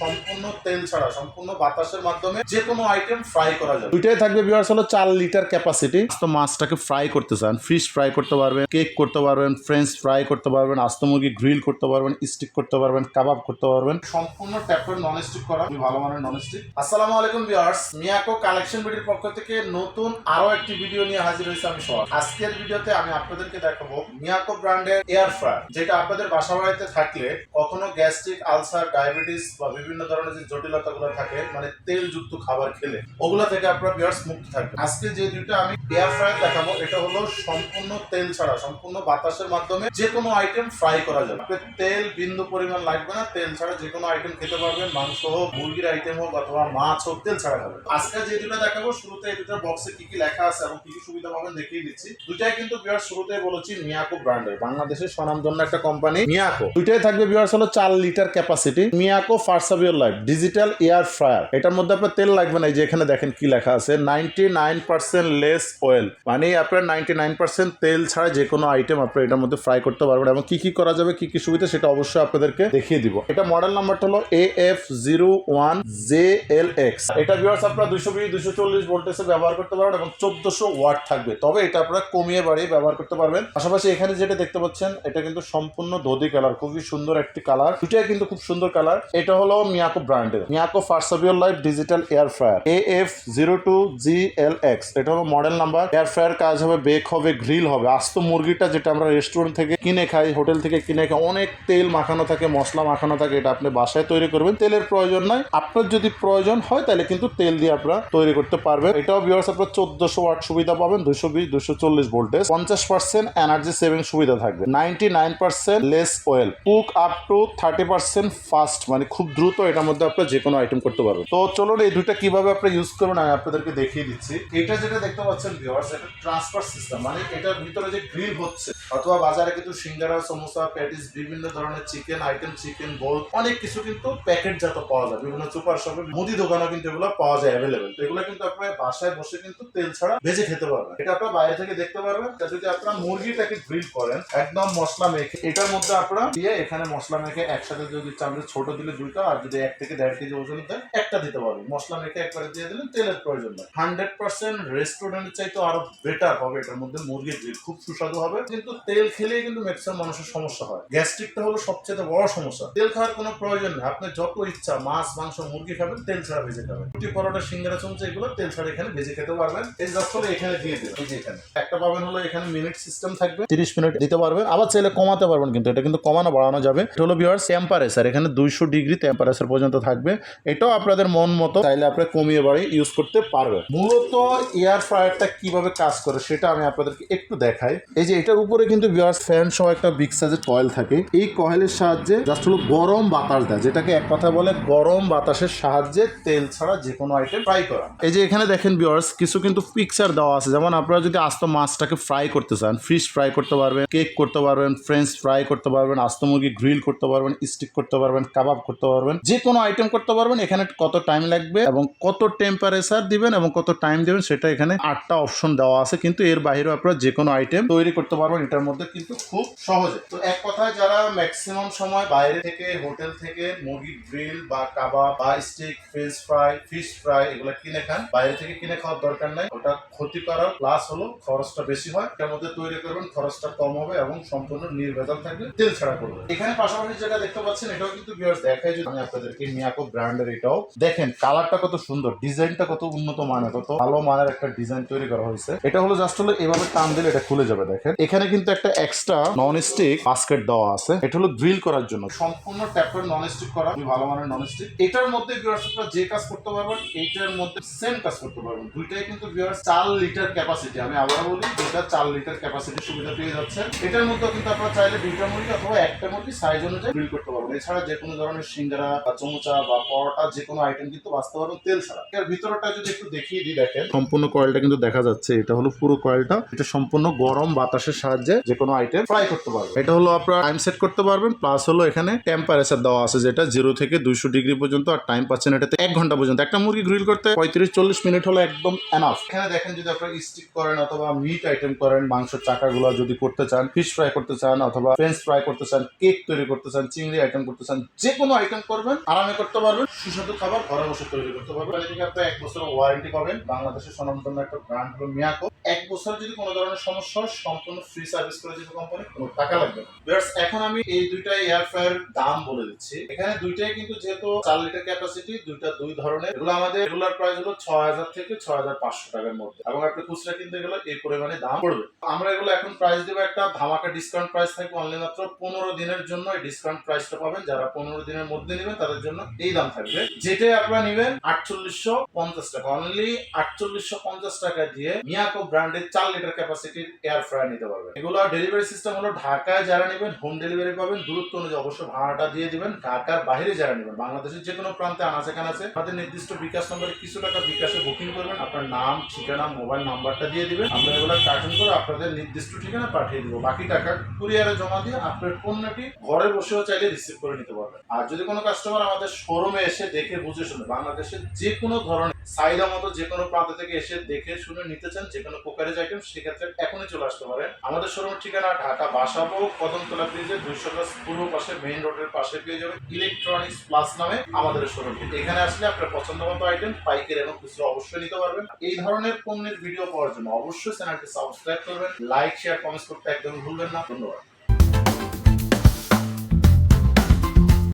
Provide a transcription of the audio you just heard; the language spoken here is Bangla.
সম্পূর্ণ তেল ছাড়া সম্পূর্ণ বাতাসের মাধ্যমে যে কোনো আইটেম ফ্রাই করা যাবে। দুইটাই থাকবে ভিউয়ার্স, হলো 4 লিটার ক্যাপাসিটি। তো মাছটাকে ফ্রাই করতে চান, ফিশ ফ্রাই করতে পারবেন, কেক করতে পারবেন, ফ্রেঞ্চ ফ্রাই করতে পারবেন, আস্ত মুরগি গ্রিল করতে পারবেন, স্টিক করতে পারবেন, কাবাব করতে পারবেন। সম্পূর্ণ ট্যাপের নন স্টিক করা, ভালো মানের নন স্টিক। আসসালামু আলাইকুম ভিউয়ার্স, মিয়াকো কালেকশন ভিডিওর পক্ষ থেকে নতুন আরো একটি ভিডিও নিয়ে হাজির হয়েছে আমি সোহাগ। আজকের ভিডিওতে আমি আপনাদেরকে দেখাবো মিয়াকো ব্র্যান্ডের এয়ার ফ্রায়ার, যেটা আপনাদের বাসা বাড়িতে থাকলে কখনো গ্যাস্ট্রিক আলসার, ডায়াবেটিস বা বিভিন্ন ধরনের যে জটিলতাগুলো থাকে, মানে তেলযুক্ত খাবার খেলে ওগুলা থেকে আপনারা ভিউয়ার্স মুক্ত থাকবে। আজকে যে দুটো আমি এয়ার ফ্রায়ার দেখাবো, এটা হলো সম্পূর্ণ তেল ছাড়া সম্পূর্ণ বাতাসের মাধ্যমে যে কোনো আইটেম ফ্রাই করা যাবে। তেল বিন্দু পরিমাণ লাগবে না, তেল ছাড়া যে কোনো আইটেম খেতে পারবেন। মাংস হোক, মুরগির আইটেম হোক অথবা মাছ হোক, তেল ছাড়া খাবেন। আজকে যে দুটো দেখাবো, শুরুতে এই দুটোর বক্সে কি কি লেখা আছে এবং কি কি সুবিধা পাবেন দেখিয়ে দিচ্ছি। দুটাই কিন্তু ভিউয়ার্স শুরুতে বলেছি মিয়াকো ব্র্যান্ডের, বাংলাদেশের স্বনামধন্য একটা কোম্পানি মিয়াকো। দুটাই থাকবে ভিউয়ার্স, হলো 4 লিটার ক্যাপাসিটি মিয়াকো ফার্সাবিওর লাইফ ডিজিটাল এয়ার ফ্রায়ার। এটার মধ্যে আপনার তেল লাগবে না, এই যে এখানে দেখেন কি লেখা আছে 99% লেস অয়েল, মানে আপনার 99% তেল ছাড়া যে কোনো আইটেম আপনার এটার মধ্যে ফ্রাই করতে পারবেন। এবং কি কি করা যাবে, কি কি সুবিধা, সেটা অবশ্যই আপনাদেরকে দেখিয়ে দিব। এটা মডেল নাম্বারটা হলো AF01JLX। এটা ভিউয়ার্স আপনারা 220-240 ভোল্টেজে ব্যবহার করতে পারবেন এবং 1400 ওয়াট থাকবে, তবে এটা আপনারা কমিয়ে বাড়িয়ে ব্যবহার করতে পারবেন। পাশাপাশি এখানে যেটা দেখতে পাচ্ছেন, এটা কিন্তু সম্পূর্ণ দধি কালার, খুবই সুন্দর একটি কালার, দুটাই কিন্তু খুব সুন্দর কালার। এটা হলো মিয়াকো ব্র্যান্ডের মিয়াকো ফার্সাবিওর life digital air fryer AF02GLX। এটা হলো মডেল নাম্বার। এয়ার ফ্রায়ার কাজ হবে, বেক হবে, গ্রিল হবে। আস্ত মুরগিটা যেটা আমরা রেস্টুরেন্ট থেকে কিনে খাই, হোটেল থেকে কিনে খাই, অনেক তেল মাখানো থাকে, মশলা মাখানো থাকে, এটা আপনি বাসায় তৈরি করবেন, তেলের প্রয়োজন নাই। আপনার যদি প্রয়োজন হয় তাহলে কিন্তু তেল দিয়ে আপনারা তৈরি করতে পারবেন। এটাও ভিউয়ার্স আপনার 1400 ওয়াট সুবিধা পাবেন, 220-240 ভোল্টেজ, 50% এনার্জি সেভিং সুবিধা থাকবে, 99% less oil, cook up to 30% fast, মানে খুব দ্রুত এটার মধ্যে আপনারা যে কোনো আইটেম করতে পারবেন। তো চলুন এই দুইটা কিভাবে আপনারা ইউজ করবেন আমি আপনাদেরকে দেখিয়ে দিচ্ছি। এটা যেটা দেখতে পাচ্ছেন ভিউয়ার্স, এটা ট্রান্সফার সিস্টেম, মানে এটার ভিতরে যে গ্রিল হচ্ছে, অথবা বাজারে কিন্তু সিঙ্গারা, সমোসা, প্যাটিস, বিভিন্ন ধরনের চিকেন আইটেম, চিকেন বোল, অনেক কিছু কিন্তু প্যাকেটজাত পাওয়া যায় বিভিন্ন সুপার শপে, মুদি দোকানে কিন্তু এগুলো পাওয়া যায় অ্যাভেলেবেল। তো এগুলো কিন্তু আপনার বাসায় বসে কিন্তু তেল ছাড়া ভেজে খেতে পারবেন। এটা আপনারা বাইরে থেকে দেখতে পারবেন। যদি আপনারা মুরগিটাকে গ্রিল করেন একদম মশলা মেখে, এটার মধ্যে আপনারা দিয়ে এখানে মশলা মেখে একসাথে যদি চান, ছোট দিলে দুইটা, আর যদি 1 থেকে 1.5 কেজি ওজনের দেন একটা দিতে পারবেন। মশলা মেখে একবারে দিয়ে দিলেন, তেলের প্রয়োজন নেই। 100% রেস্টুরেন্টের চাইতে আরো বেটার হবে এটার মধ্যে মুরগির গ্রিল, খুব সুস্বাদু হবে। কিন্তু তেল খেলেই কিন্তু ম্যাক্সিমাম মানুষের সমস্যা হয়, গ্যাস্ট্রিকটা হলো সবচেয়ে বড় সমস্যা। তেল খাওয়ার কোনো প্রয়োজন নেই, আপনি যত ইচ্ছা মাছ, মাংস, মুরগি খাবেন, তেল ছাড়া ভেজে খাবেন। রুটি, পরোটা, সিঙ্গারা, চমচা এগুলো তেল ছাড়া এখানে ভেজে খেতে পারবেন। এই জাস্ট হলো এখানে দিয়ে দিন, এই যে এখানে একটা পাবেন, হলো এখানে মিনিট সিস্টেম থাকবে, 30 মিনিট দিতে পারবেন। আবার চাইলে কমাতে পারবেন, কিন্তু এটা কিন্তু কমানো বাড়ানো যাবে। এটা হলো ভিউয়ার্স টেম্পারেচার, এখানে 200 ডিগ্রি টেম্পারেচার পর্যন্ত থাকবে। এটাও আপনাদের মন মতো চাইলে আপনি কমিয়ে বাড়িয়ে ইউজ করতে পারবেন। মূলত এয়ার ফ্রায়ারটা কিভাবে কাজ করে সেটা আমি আপনাদেরকে একটু দেখাই। এই যে এটার উপরে কিন্তু ভিউয়ার্স ফ্যান সহ একটা বিগ সাইজের কয়েল থাকে। এই কয়েলের সাহায্যে জাস্ট হলো গরম বাতাস দেয়, যেটাকে এক কথা বলে গরম বাতাসের সাহায্যে তেল ছাড়া যে কোনো আইটেম ফ্রাই করা। এই যে এখানে দেখেন ভিউয়ার্স, কিছু কিন্তু পিকচার দেওয়া আছে, যেমন আপনারা যদি আস্ত মাছটাকে ফ্রাই করতে চান, ফিশ ফ্রাই করতে পারবেন, কেক করতে পারবেন, ফ্রেঞ্চ ফ্রাই করতে পারবেন, আস্ত মুরগি গ্রিল করতে পারবেন, স্টিক করতে পারবেন, কাবাব করতে পারবেন, যে কোনো আইটেম করতে পারবেন। এখানে কত টাইম লাগবে এবং কত টেম্পারেচার দিবেন এবং কত টাইম দিবেন সেটা এখানে 8টা অপশন দেওয়া আছে। কিন্তু এর বাইরেও আপনারা যে কোনো আইটেম তৈরি করতে পারবেন এটার মধ্যে, কিন্তু খুব সহজে। তো এক কথায় যারা ম্যাক্সিমাম সময় বাইরে থেকে, হোটেল থেকে মুরগি গ্রিল বা কাবাব বা stick, French fry, fish fry এগুলো কিনে খান, বাইরে থেকে কিনে খাওয়ার দরকার নাই, ওটা ক্ষতিকারক, প্লাস হলো খরচটা বেশি হয়। এটার মধ্যে তৈরি করবেন, খরচটা কম হবে এবং সম্পূর্ণ নির্ভেজাল থাকবে, তেল ছাড়া করবে। এখানে পাশাপাশি যেটা দেখতে পাচ্ছেন, এটাও কিন্তু ভিউয়ার্স দেখাই যদি আমি আপনাদেরকে, মিয়াকো ব্র্যান্ডের। এটাও দেখেন কালারটা কত সুন্দর, ডিজাইনটা কত উন্নত মানের, কত ভালো মানের একটা ডিজাইন তৈরি করা হয়েছে। এটা হলো জাস্ট হলো এভাবে টান দিলে এটা খুলে যাবে। দেখেন এখানে কিন্তু একটা এক্সট্রা নন স্টিক বাস্কেট দেওয়া আছে, এটা হলো গ্রিল করার জন্য, সম্পূর্ণ ট্যাপের নন স্টিক করা, ভালো মানের নন স্টিক। এটার মধ্যে ভিউয়ার্স আপনারা যে কাজ করতে পারবেন, এইটার মধ্যে সেম কাজ করতে পারবেন। দুইটাই কিন্তু ভিউয়ার্স 4 লিটার ক্যাপাসিটি, আমি আবার বলি দুইটা 4 লিটার ক্যাপাসিটি সুবিধা পেয়ে যাচ্ছেন। এটার মধ্যে কিন্তু আপনারা চাইলে দুইটা মুরগি অথবা একটা মুরগি সাইজ অনুযায়ী গ্রিল করতে পারবেন। এছাড়া যে কোনো ধরনের সিঙ্গারা বা চমচা বা পরোটা যে কোনো আইটেম কিন্তু বাঁচতে পারবেন তেল ছাড়া। এর ভিতরটা যদি একটু দেখিয়ে দিই, দেখেন সম্পূর্ণ কয়েলটা কিন্তু দেখা যাচ্ছে, এটা হলো পুরো কয়েলটা, এটা সম্পূর্ণ গরম বাতাসের সাহায্যে যে কোনো আইটেম ফ্রাই করতে পারবেন। এটা হলো আপনারা টাইম সেট করতে পারবেন, প্লাস হলো এখানে টেম্পারেচার দেওয়া আছে, যেটা 0 থেকে 200 ডিগ্রি পর্যন্ত, আর টাইম পাচ্ছেন এটাতে 1 ঘন্টা পর্যন্ত। একটা মুরগি গ্রিল করতে 35-40 মিনিট হলো একদম এনাফ। এখানে দেখেন যদি আপনারা স্টিক করেন অথবা মিট আইটেম করেন, মাংসের চাকাগুলো যদি করতে চান, ফিশ ফ্রাই করতে চান অথবা ফ্রেঞ্চ ফ্রাই করতে চান, কেক তৈরি করতে চান, চিংড়ি আইটেম করতে চান, যে কোনো আইটেম করবেন, আরামে আরামে করতে পারবেন, সুস্বাদু খাবার ঘরে বসে তৈরি করতে পারবেন। এদিকে আপনি 1 বছরের ওয়ারেন্টি পাবেন। বাংলাদেশের স্বনামধন্য একটা ব্র্যান্ড হলো মিয়াকো। 1 বছর যদি কোনো ধরনের সমস্যা হয় সম্পূর্ণ ফ্রি সার্ভিস করে দিবে কোম্পানি, কোনো টাকা লাগবে না। ভিউয়ার্স, এখন আমি এই দুইটা এয়ার ফ্রায়ার দাম বলে দিচ্ছি। এখানে দুইটাই কিন্তু যেহেতু 4 লিটার ক্যাপাসিটি, দুইটা দুই ধরনের। এগুলো আমাদের রেগুলার প্রাইস হলো 6000 থেকে 6500 টাকার মধ্যে, এবং আপনি খুচরা কিনতে গেলে এই পরিমাণে দাম পড়বে। আমরা এগুলো এখন প্রাইস দেবো একটা ধামাকা ডিসকাউন্ট প্রাইস থাকবে অনলি মাত্র 15 দিনের জন্য। এই ডিসকাউন্ট প্রাইসটা পাবেন, যারা 15 দিনের মধ্যে নেবেন তাদের জন্য এই দাম থাকবে। যেটাই আপনারা নেবেন 4850 টাকা, অনলি 4850 টাকা দিয়ে মিয়াকো ব্র্যান্ডের 4 লিটার ক্যাপাসিটির এয়ার ফ্রায়ার নিতে পারবেন। এগুলো ডেলিভারি সিস্টেম হলো ঢাকায় যারা নেবেন হোম ডেলিভারি পাবেন, দূরত্ব অনুযায়ী অবশ্য ভাড়াটা দিয়ে দিবেন। ঢাকার বাইরে যারা নেবেন, বাংলাদেশের যে কোনো প্রান্তে আনাচে কানাচে আমাদের নির্দিষ্ট বিকাশ নম্বরে কিছু টাকা বিকাশে বুকিং করবেন, আপনার নাম, ঠিকানা, মোবাইল নাম্বারটা দিয়ে দিবেন। আমরা এগুলো কার্টুন করে আপনাদের নির্দিষ্ট ঠিকানা পাঠিয়ে দিব। বাকি টাকা কুরিয়ারে জমা দিয়ে আপনার পণ্যটি ঘরে বসেও চাইলে রিসিভ করে নিতে পারবেন। আর যদি কোনো কাস্টমার আমাদের শোরুমে এসে দেখে বুঝে শুনে বাংলাদেশের যে কোনো ধরনের চাহিদা মতো যে কোনো প্রান্ত থেকে এসে দেখে শুনে নিতে চান যে কোনো কোকারেজ আইটেম, সেক্ষেত্রে এখনই চলে আসতে পারেন। আমাদের শোরুমের ঠিকানা ঢাকা বাসাবো কদমতলা ব্রিজে 200 গজ পূর্ব পাশে মেইন রোডের পাশে পেয়ে যাবেন ইলেকট্রনিক্স প্লাস নামে আমাদের শোরুমটি। এখানে আসলে আপনার পছন্দ মতো আইটেম পাইকারি এবং খুচরা অবশ্যই নিতে পারবেন। এই ধরনের পণ্যের ভিডিও পাওয়ার জন্য অবশ্যই চ্যানেলটি সাবস্ক্রাইব করবেন, লাইক শেয়ার কমেন্টস করতে একদম ভুলবেন না। ধন্যবাদ।